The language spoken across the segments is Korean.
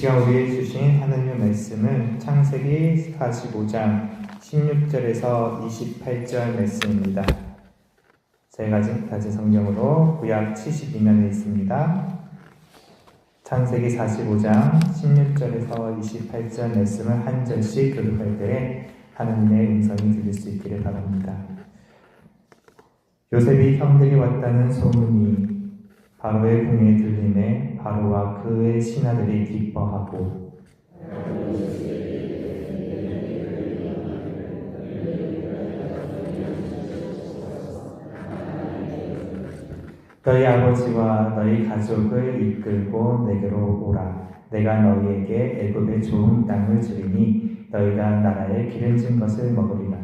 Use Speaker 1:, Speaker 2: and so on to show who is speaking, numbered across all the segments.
Speaker 1: 시간 우리에게 주신 하나님의 말씀은 창세기 45장 16절에서 28절 말씀입니다. 제가 가진 성경으로 구약 72면에 있습니다. 창세기 45장 16절에서 28절 말씀을 한 절씩 교독할 때에 하나님의 음성이 들릴 수 있기를 바랍니다. 요셉이 형들이 왔다는 소문이 바로의 궁에 들리매 바로와 그의 신하들이 기뻐하고 너희 아버지와 너희 가족을 이끌고 내게로 오라. 내가 너희에게 애굽의 좋은 땅을 주리니 너희가 나라에 기름진 것을 먹으리라.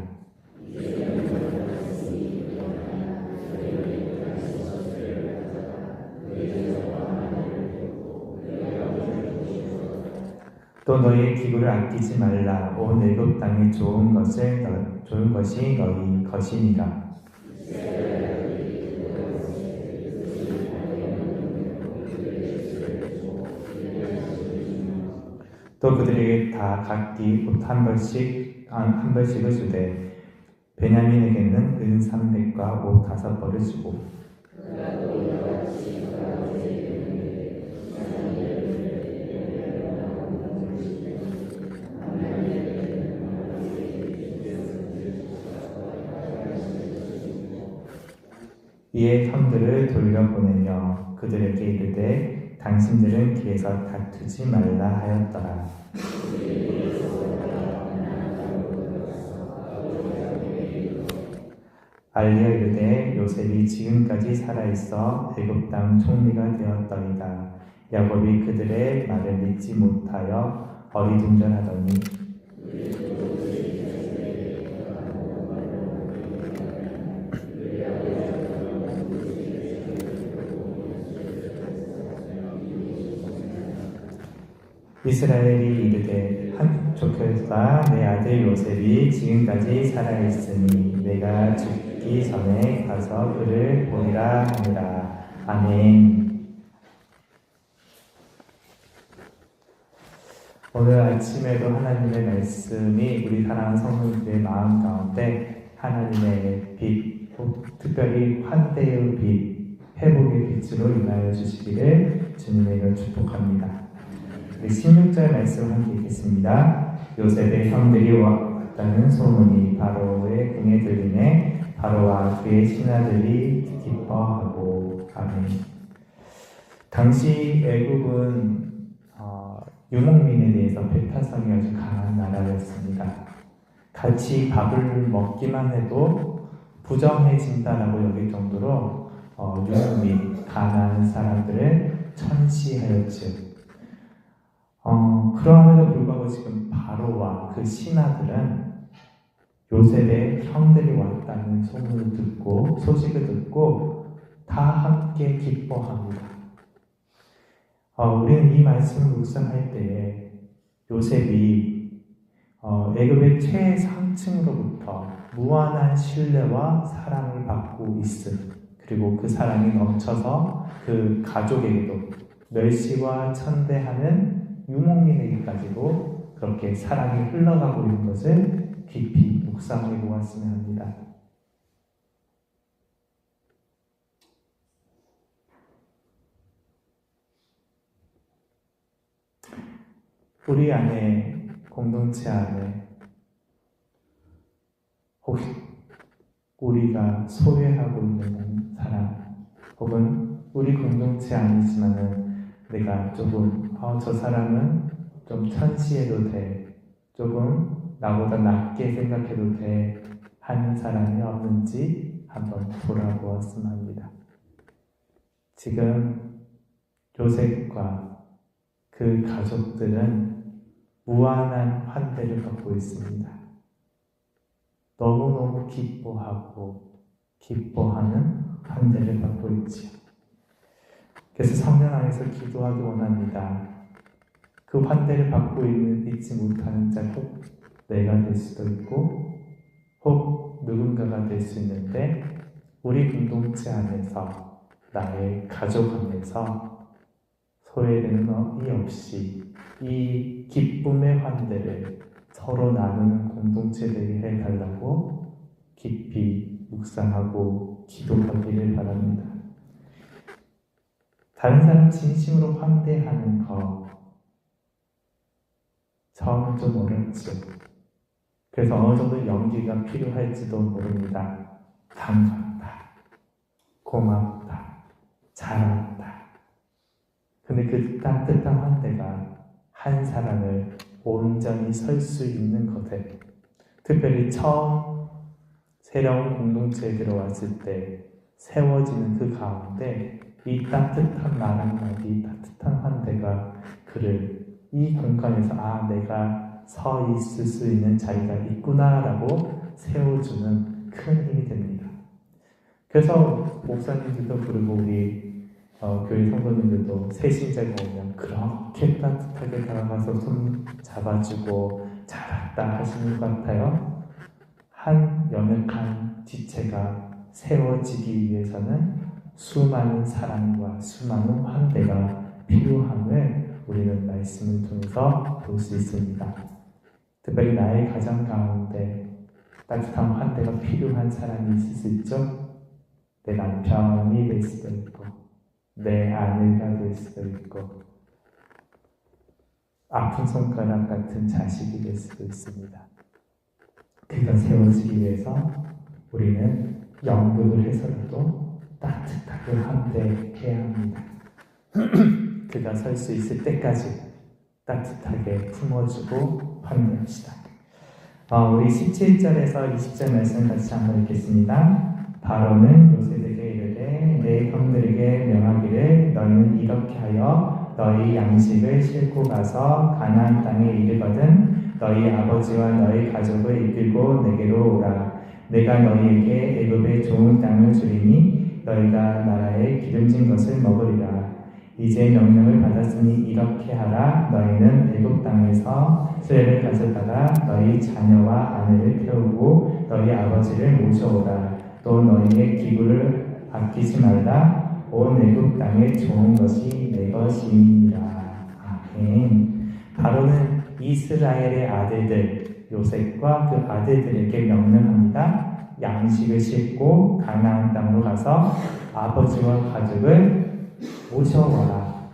Speaker 1: 또 너희의 기구를 아끼지 말라. 온 애굽 땅의 좋은 것이 너희 것이니라. 또 그들에게 다 각기 옷 한 벌씩을 주되 베냐민에게는 은 300과 옷 5벌을 주고 이에 형들을 돌려보내며 그들에게 이르되 당신들은 길에서 다투지 말라 하였더라. 알리어 이르되 요셉이 지금까지 살아있어 애굽 땅 총리가 되었더이다. 야곱이 그들의 말을 믿지 못하여 어리둥절하더니 이스라엘이 이르되 조카가 내 아들 요셉이 지금까지 살아있으니 내가 죽기 전에 가서 그를 보리라 하니라. 아멘. 오늘 아침에도 하나님의 말씀이 우리 사랑하는 성도들의 마음 가운데 하나님의 빛, 특별히 환대의 빛, 회복의 빛으로 임하여 주시기를 주님의 이름으로 축복합니다. 16절 말씀을 함께 읽겠습니다. 요셉의 형들이 왔다는 소문이 바로의 궁에 들리매 바로와 그의 신하들이 기뻐하고 아멘. 당시 애굽은 유목민에 대해서 배타성이 아주 강한 나라였습니다. 같이 밥을 먹기만 해도 부정해진다라고 여길 정도로 유목민, 가난한 사람들을 천시하였죠. 그럼에도 불구하고 지금 바로와 그 신하들은 요셉의 형들이 왔다는 소식을 듣고 다 함께 기뻐합니다. 우리는 이 말씀을 묵상할 때에 요셉이 애굽의 최상층으로부터 무한한 신뢰와 사랑을 받고 있음, 그리고 그 사랑이 넘쳐서 그 가족에게도 멸시와 천대하는 유목민에게까지도 그렇게 사랑이 흘러가고 있는 것을 깊이 묵상해 보았으면 합니다. 우리 안에, 공동체 안에 혹시 우리가 소외하고 있는 사람, 혹은 우리 공동체 아니지만은 내가 조금 저 사람은 좀 천시해도 돼, 조금 나보다 낮게 생각해도 돼 하는 사람이 없는지 한번 돌아보았으면 합니다. 지금 요셉과 그 가족들은 무한한 환대를 받고 있습니다. 너무너무 기뻐하고 기뻐하는 환대를 받고 있지요. 그래서 성령 안에서 기도하기 원합니다. 그 환대를 받고 있지 못하는 자 혹 내가 될 수도 있고 혹 누군가가 될 수 있는데 우리 공동체 안에서 나의 가족 안에서 소외되는 이 없이 이 기쁨의 환대를 서로 나누는 공동체 되게 해달라고 깊이 묵상하고 기도하기를 바랍니다. 다른 사람 진심으로 환대하는 거 처음은 좀 어렵죠. 그래서 어느 정도 용기가 필요할지도 모릅니다. 반갑다, 고맙다, 잘한다. 근데 그 따뜻한 환대가 한 사람을 온전히 설 수 있는 것에, 특별히 처음 새로운 공동체에 들어왔을 때 세워지는 그 가운데 이 따뜻한 말 한마디, 따뜻한 환대가 그를 이 공간에서 내가 서 있을 수 있는 자리가 있구나라고 세워주는 큰 힘이 됩니다. 그래서 목사님들도 그리고 우리 교회 성도님들도 새신자가 오면 그렇게 따뜻하게 다가가서 손 잡아주고 잘했다 하시는 것 같아요. 한 연약한 지체가 세워지기 위해서는 수많은 사랑과 수많은 환대가 필요함을 우리는 말씀을 통해서 볼 수 있습니다. 특별히 나의 가정 가운데 따뜻한 환대가 필요한 사람이 있을 수 있죠? 내 남편이 될 수도 있고 내 아내가 될 수도 있고 아픈 손가락 같은 자식이 될 수도 있습니다. 그가 세워지기 위해서 우리는 연극을 해서라도 따뜻하게 환대해야 합니다. 그가 설 수 있을 때까지 따뜻하게 품어주고 환대합시다. 우리 17절에서 20절 말씀 같이 한번 읽겠습니다. 바로는 요셉에게 이르되 내 형들에게 명하기를 너희는 이렇게 하여 너희 양식을 싣고 가서 가나안 땅에 이르거든 너희 아버지와 너희 가족을 이끌고 내게로 오라. 내가 너희에게 애굽의 좋은 땅을 주리니 너희가 나라의 기름진 것을 먹으리라. 이제 명령을 받았으니 이렇게 하라. 너희는 애굽 땅에서 수레를 가져다가 너희 자녀와 아내를 태우고 너희 아버지를 모셔오라. 또 너희의 기구를 아끼지 말라. 온 애굽 땅에 좋은 것이 내 것이니라. 아멘. 바로는 이스라엘의 아들들 요셉과 그 아들들에게 명령합니다. 양식을 싣고 가나안 땅으로 가서 아버지와 가족을 모셔와라.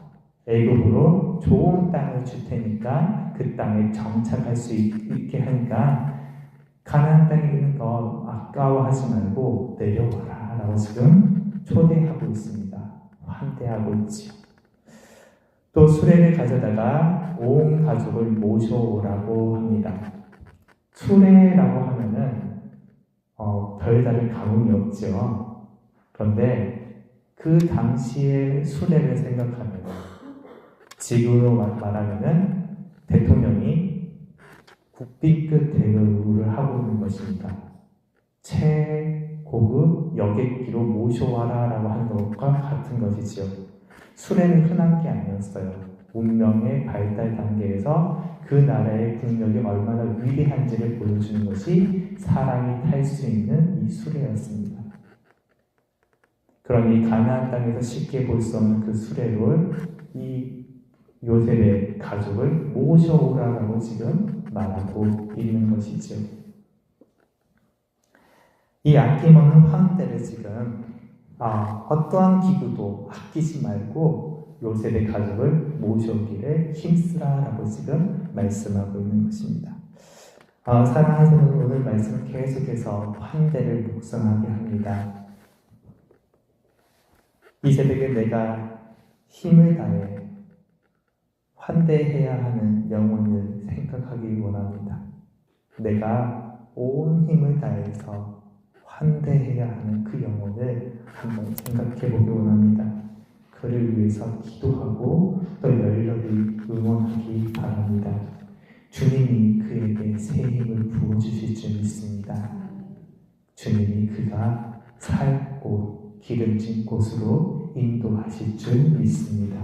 Speaker 1: 애굽으로 좋은 땅을 줄 테니까 그 땅에 정착할 수 있게 하니까 가나안 땅에 있는 거 아까워하지 말고 내려와라 라고 지금 초대하고 있습니다. 환대하고 있지요. 또 수레를 가져다가 온 가족을 모셔오라고 합니다. 수레라고 하면은 별다른 감흥이 없죠. 그런데 그 당시의 수레를 생각하면 지금으로 말하면은 대통령이 국빈급 대우를 하고 있는 것입니다. 최고급 여객기로 모셔와라 라고 하는 것과 같은 것이지요. 수레는 흔한 게 아니었어요. 문명의 발달 단계에서 그 나라의 국력이 얼마나 위대한지를 보여주는 것이 사람이 탈 수 있는 이 수레였습니다. 그러니 가나안 땅에서 쉽게 볼 수 없는 그 수레를 이 요셉의 가족을 모셔오라라고 지금 말하고 있는 것이죠. 이 아낌없는 환대를 지금 어떠한 기구도 아끼지 말고 요셉의 가족을 모셔오기를 힘쓰라라고 지금 말씀하고 있는 것입니다. 사랑하는 성도 오늘 말씀을 계속해서 환대를 묵상하게 합니다. 이 새벽에 내가 힘을 다해 환대해야 하는 영혼을 생각하기 원합니다. 내가 온 힘을 다해서 환대해야 하는 그 영혼을 한번 생각해 보기 원합니다. 그를 위해서 기도하고 또 열렬히 응원하기 바랍니다. 주님이 그에게 새 힘을 부어주실 줄 믿습니다. 주님이 그가 살 곳, 기름진 곳으로 인도하실 줄 믿습니다.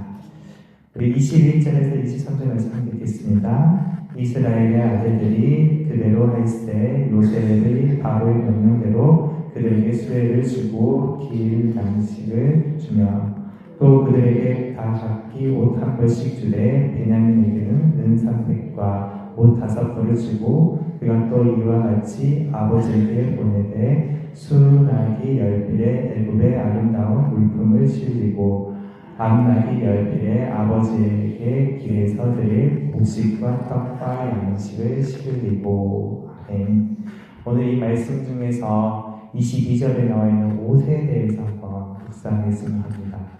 Speaker 1: 우리 21절에서 23절 말씀 읽겠습니다. 이스라엘의 아들들이 그대로 할세 요셉이 바로의 명령대로 그들에게 수레를 주고 길 양식을 주며 또 그들에게 다 각기 옷 한 벌씩 주되 베냐민에게는 은 300과 옷 5벌을 주고 그가 또 이와 같이 아버지에게 보내되 수나기 10필에 애굽의 아름다운 물품을 실리고 암나기 10필에 아버지에게 길에서 드릴 곡식과 떡과 양식을 실리고. 아멘. 오늘 이 말씀 중에서 22절에 나와 있는 옷에 대해서 한번 묵상했으면 합니다.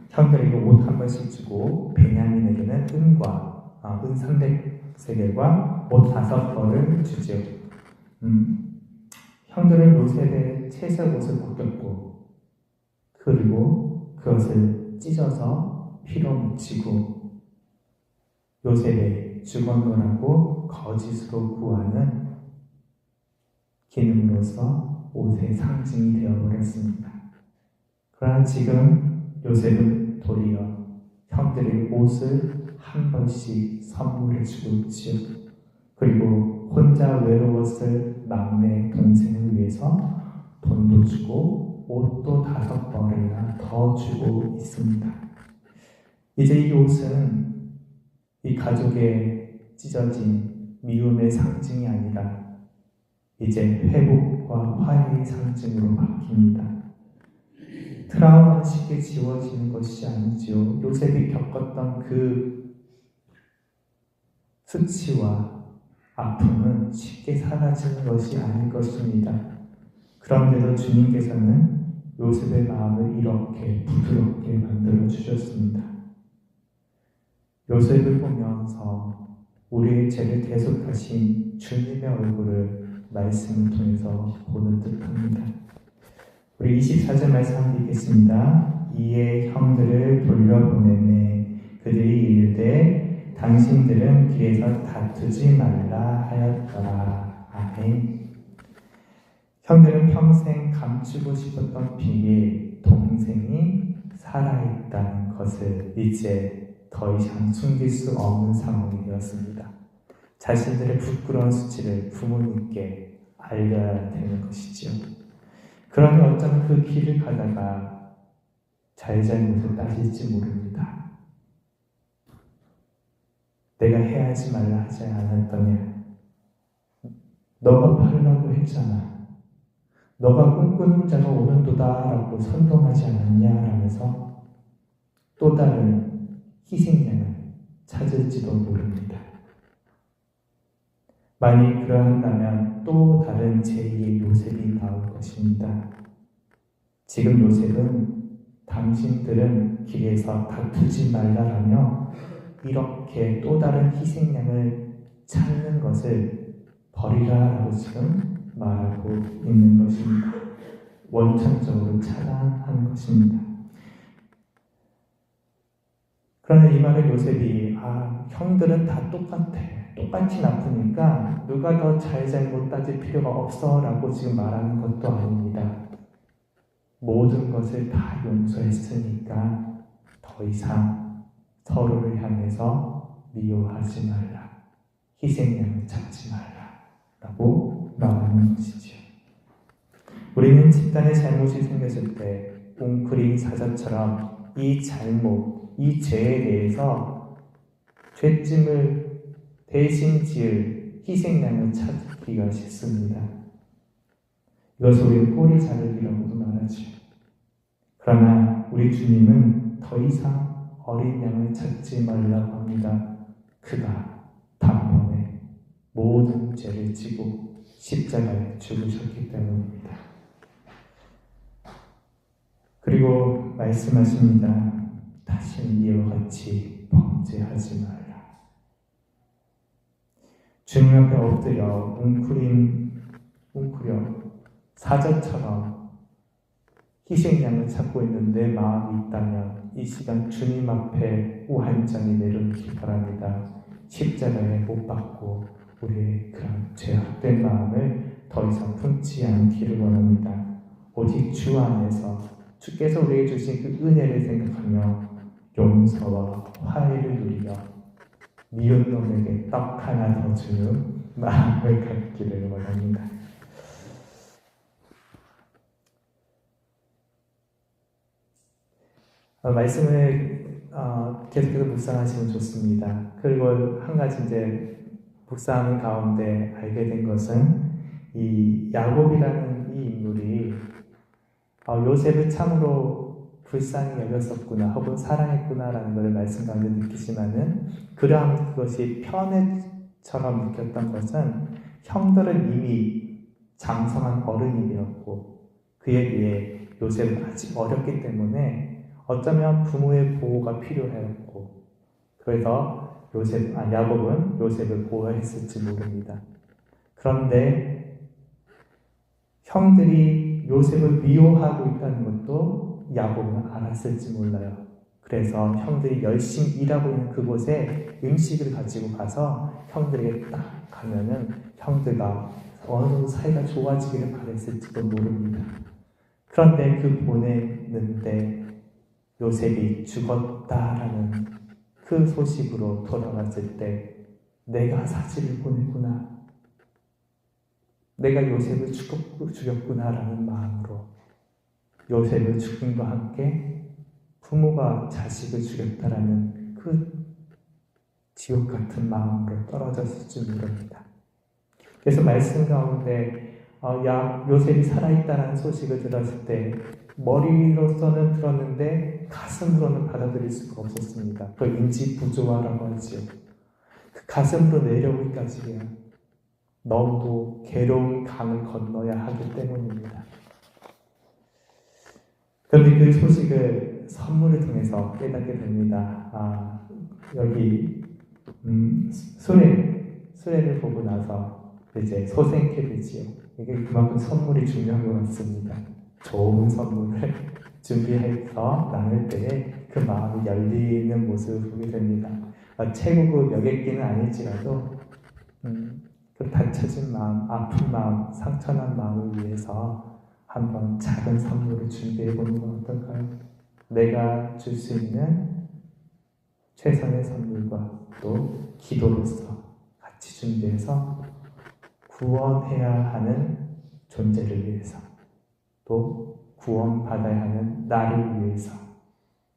Speaker 1: 형들에게 옷 한 벌씩 주고 베냐민에게는 은 300세겔과 옷 5벌을 주죠. 형들은 요셉의 채색 옷을 벗겼고 그리고 그것을 찢어서 피로 묻히고 요셉의 죽었노라고 거짓으로 구하는 기능으로서 옷의 상징이 되어버렸습니다. 그러나 지금 요셉은 도리어 형들의 옷을 한 번씩 선물해주고 있지요. 그리고 혼자 외로웠을 막내 동생을 위해서 돈도 주고 옷도 5벌이나 더 주고 있습니다. 이제 이 옷은 이 가족의 찢어진 미움의 상징이 아니라 이제 회복과 화해의 상징으로 바뀝니다. 트라우마는 쉽게 지워지는 것이 아니지요. 요셉이 겪었던 그 수치와 아픔은 쉽게 사라지는 것이 아닐 것입니다. 그런데도 주님께서는 요셉의 마음을 이렇게 부드럽게 만들어 주셨습니다. 요셉을 보면서 우리의 죄를 대속하신 주님의 얼굴을 말씀을 통해서 보는 듯합니다. 우리 24절 말씀 한번 읽겠습니다. 이에 형들을 돌려보내매 그들이 이르되 당신들은 길에서 다투지 말라 하였더라. 아멘. 형들은 평생 감추고 싶었던 비밀, 동생이 살아있다는 것을 이제 더 이상 숨길 수 없는 상황이 되었습니다. 자신들의 부끄러운 수치를 부모님께 알려야 되는 것이지요. 그러니 어쩌면 그 길을 가다가 잘잘못을 따질지 모릅니다. 내가 해야지 말라 하지 않았더냐? 너가 팔으라고 했잖아. 너가 꿈꾸는 자가 오는도다 라고 선동하지 않았냐? 라면서 또 다른 희생양을 찾을지도 모릅니다. 만일 그러한다면 또 다른 제2의 요셉이 나올 것입니다. 지금 요셉은 당신들은 길에서 다투지 말라라며 이렇게 또 다른 희생양을 찾는 것을 버리라라고 지금 말하고 있는 것입니다. 원천적으로 차단하는 것입니다. 그러나 이 말을 요셉이 형들은 다 똑같이 나쁘니까 누가 더 잘못 따질 필요가 없어 라고 지금 말하는 것도 아닙니다. 모든 것을 다 용서했으니까 더 이상 서로를 향해서 미워하지 말라, 희생양을 찾지 말라 라고 말하는 것이죠. 우리는 집단의 잘못이 생겼을 때 웅크린 사자처럼 이 잘못, 이 죄에 대해서 죄짐을 대신 지을 희생양을 찾기가 쉽습니다. 이것을 우리는 꼬리 자르기라고도 말하죠. 그러나 우리 주님은 더 이상 어린 양을 찾지 말라고 합니다. 그가 단번에 모든 죄를 지고 십자가에 죽으셨기 때문입니다. 그리고 말씀하십니다. 다시는 이와 같이 범죄하지 말라. 주님 앞에 엎드려 웅크려 사자처럼 희생양을 찾고 있는 내 마음이 있다면 이 시간 주님 앞에 우한장이 내려놓기 바랍니다. 십자가에 못 박고 우리의 그런 죄악된 마음을 더 이상 품지 않기를 원합니다. 오직 주 안에서 주께서 우리에게 주신 그 은혜를 생각하며 용서와 화해를 누리며 미운 놈에게 떡 하나 더 주는 마음을 갖기를 원합니다. 말씀을 계속해서 묵상하시면 좋습니다. 그리고 한 가지 이제 묵상하는 가운데 알게 된 것은 이 야곱이라는 이 인물이 요셉을 참으로 불쌍히 여겼었구나 혹은 사랑했구나라는 것을 말씀 가운데 느끼지만은 그러한 그것이 편애처럼 느꼈던 것은 형들은 이미 장성한 어른이었고 그에 비해 요셉은 아직 어렸기 때문에 어쩌면 부모의 보호가 필요했고 그래서 야곱은 요셉을 보호했을지 모릅니다. 그런데 형들이 요셉을 미워하고 있다는 것도 야곱은 알았을지 몰라요. 그래서 형들이 열심히 일하고 있는 그곳에 음식을 가지고 가서 형들에게 딱 가면은 형들과 어느 정도 사이가 좋아지기를 바랬을지도 모릅니다. 그런데 그 보냈는데 요셉이 죽었다라는 그 소식으로 돌아갔을 때 내가 사지를 보냈구나, 내가 요셉을 죽였구나라는 마음으로 요셉을 죽임과 함께 부모가 자식을 죽였다라는 그 지옥 같은 마음으로 떨어졌을지 모릅니다. 그래서 말씀 가운데 요셉이 살아있다는 소식을 들었을 때 머리로서는 들었는데 가슴으로는 받아들일 수가 없었습니다. 그 인지부조화라고 하지요. 그 가슴으로 내려오기까지야 너무도 괴로운 강을 건너야 하기 때문입니다. 그런데 그 소식을 선물을 통해서 깨닫게 됩니다. 여기 수레를 보고 나서 이제 소생케 되지요. 이게 그만큼 선물이 중요한 것 같습니다. 좋은 선물을 준비해서 나눌 때에 그 마음이 열리는 모습을 보게 됩니다. 최고급 여객기는 아닐지라도 그 닫혀진 마음, 아픈 마음, 상처난 마음을 위해서 한번 작은 선물을 준비해 보는 건 어떨까요? 내가 줄 수 있는 최선의 선물과 또 기도로서 같이 준비해서 구원해야 하는 존재를 위해서 또 구원받아야 하는 나를 위해서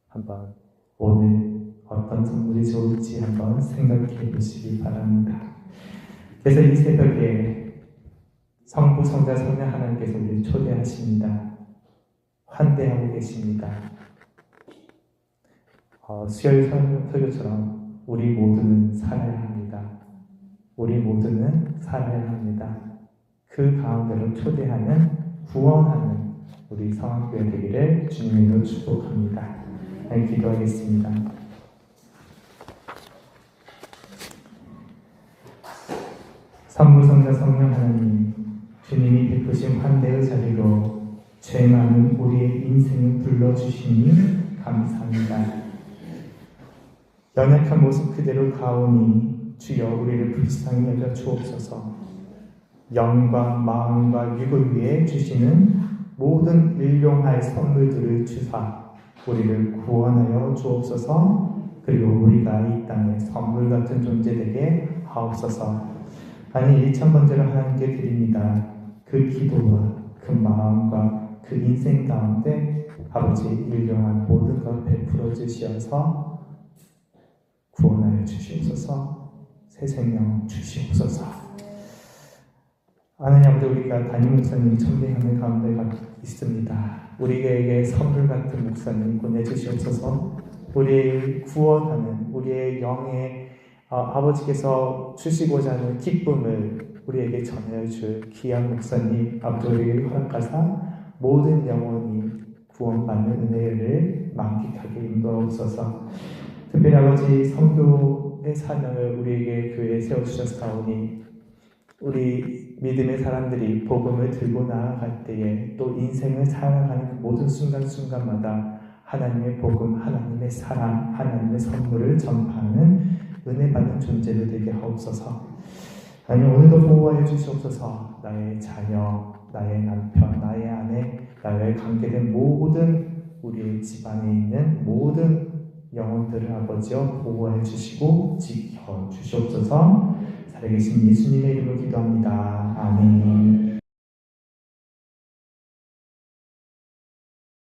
Speaker 1: 한번 오늘 어떤 선물이 좋을지 한번 생각해 보시기 바랍니다. 그래서 이 새벽에 성부, 성자, 성령 하나님께서 우리를 초대하십니다. 환대하고 계십니다. 수요일 설교처럼 우리 모두는 살아야 합니다. 우리 모두는 살아야 합니다. 그 가운데로 초대하는 구원하는 우리 성악교회 되기를 주님으로 축복합니다. 기도하겠습니다. 성부, 성자, 성령 하나님, 주님이 베푸신 환대의 자리로 죄 많은 우리의 인생을 불러주시니 감사합니다. 연약한 모습 그대로 가오니 주여 우리를 불쌍히 여겨 주옵소서. 영과 마음과 육을 위해 주시는 모든 일용할 선물들을 주사 우리를 구원하여 주옵소서. 그리고 우리가 이 땅에 선물 같은 존재되게 하옵소서. 아니 1,000번째로 하나님께 드립니다. 그 기도와 그 마음과 그 인생 가운데 아버지 일용할 모든 것 베풀어 주시어서 구원하여 주시옵소서. 새 생명 주시옵소서. 하나님 아버지, 우리가 담임 목사님이 천대하는 가운데 있습니다. 우리에게 선물 같은 목사님 보내주시옵소서. 우리의 구원하는 우리의 영의 아버지께서 주시고자 하는 기쁨을 우리에게 전해줄 귀한 목사님 아버지, 우리에게 허락하사 모든 영혼이 구원받는 은혜를 만끽하게 인도하옵소서. 특별히 아버지 선교의 사명을 우리에게 교회에 세워주셨사오니 우리 믿음의 사람들이 복음을 들고 나아갈 때에 또 인생을 살아가는 모든 순간순간마다 하나님의 복음, 하나님의 사랑, 하나님의 선물을 전파하는 은혜받는 존재로 되게 하옵소서. 하나님 오늘도 보호하여 주시옵소서. 나의 자녀, 나의 남편, 나의 아내, 나의 관계된 모든 우리의 집안에 있는 모든 영혼들을 아버지여 보호해 주시고 지켜 주시옵소서. 살아계신 예수님의 이름으로 기도합니다. 아멘.